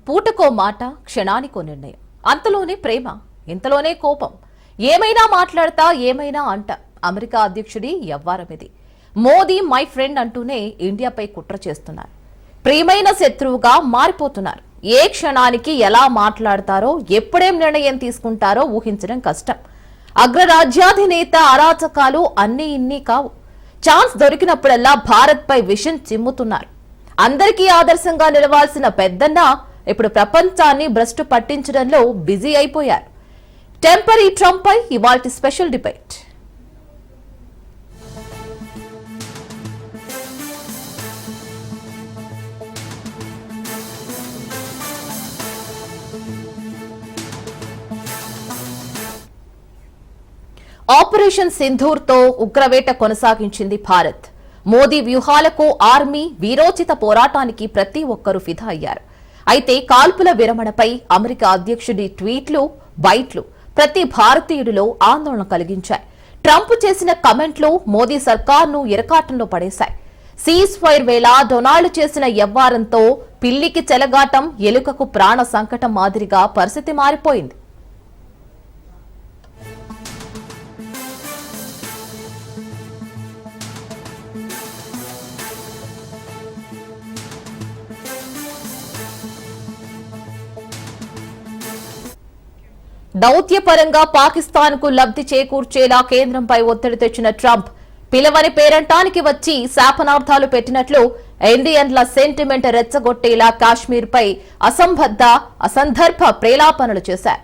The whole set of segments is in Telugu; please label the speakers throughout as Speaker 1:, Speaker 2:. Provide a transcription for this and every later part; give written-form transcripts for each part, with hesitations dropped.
Speaker 1: పూటకో మాట, క్షణానికో నిర్ణయం. అంతలోనే ప్రేమ, ఇంతలోనే కోపం. ఏమైనా మాట్లాడతా, ఏమైనా అంట. అమెరికా అధ్యక్షుడి యవ్వారమిది. మోదీ మై ఫ్రెండ్ అంటూనే ఇండియాపై కుట్ర చేస్తున్నారు. ప్రియమైన శత్రువుగా మారిపోతున్నారు. ఏ క్షణానికి ఎలా మాట్లాడతారో, ఎప్పుడేం నిర్ణయం తీసుకుంటారో ఊహించడం కష్టం. అగ్రరాజ్యాధినేత అరాచకాలు అన్నీ ఇన్ని కావు. ఛాన్స్ దొరికినప్పుడల్లా భారత్ పై విషం చిమ్ముతున్నారు. అందరికీ ఆదర్శంగా నిలవాల్సిన పెద్దన్న ఇప్పుడు ప్రపంచాన్ని భ్రష్టు పట్టించడంలో బిజీ అయిపోయారు. టెంపరీ ట్రంప్ పై ఇవాల్టి స్పెషల్ డిబేట్. ఆపరేషన్ సింధూర్ తో ఉగ్రవేట కొనసాగించింది భారత్. మోదీ వ్యూహాలకు, ఆర్మీ వీరోచిత పోరాటానికి ప్రతి ఒక్కరూ ఫిదా అయ్యారు. అయితే కాల్పుల విరమణపై అమెరికా అధ్యక్షుడి ట్వీట్లు, బైట్లు ప్రతి భారతీయుడిలో ఆందోళన కలిగించాయి. ట్రంప్ చేసిన కమెంట్లు మోదీ సర్కార్ను ఇరకాటంలో పడేశాయి. సీజ్ ఫైర్ వేళ డొనాల్డ్ చేసిన యవ్వారంతో పిల్లికి చెలగాటం, ఎలుకకు ప్రాణ సంకటం మాదిరిగా పరిస్థితి మారిపోయింది. దౌత్యపరంగా పాకిస్తాన్ కు లబ్ధి చేకూర్చేలా కేంద్రంపై ఒత్తిడి తెచ్చిన ట్రంప్ పిలవని పేరంటానికి వచ్చి శాపనార్థాలు పెట్టినట్లు ఇండియన్ల సెంటిమెంట్ రెచ్చగొట్టేలా కాశ్మీర్ పై అసందర్భ ప్రేలాపనలు చేశారు.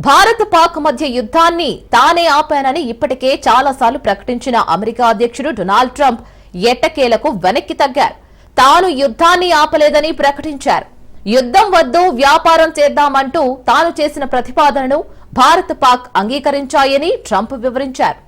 Speaker 1: భారత్ పాక్ మధ్య యుద్ధాన్ని తానే ఆపానని ఇప్పటికే చాలాసార్లు ప్రకటించిన అమెరికా అధ్యక్షుడు డొనాల్డ్ ట్రంప్ ఎట్టకేలకు వెనక్కి తగ్గారు. తాను యుద్ధాన్ని ఆపలేదని ప్రకటించారు. యుద్ధం వద్దు, వ్యాపారం చేద్దామంటూ తాను చేసిన ప్రతిపాదనను భారత్ పాక్ అంగీకరించాయని ట్రంప్ వివరించారు.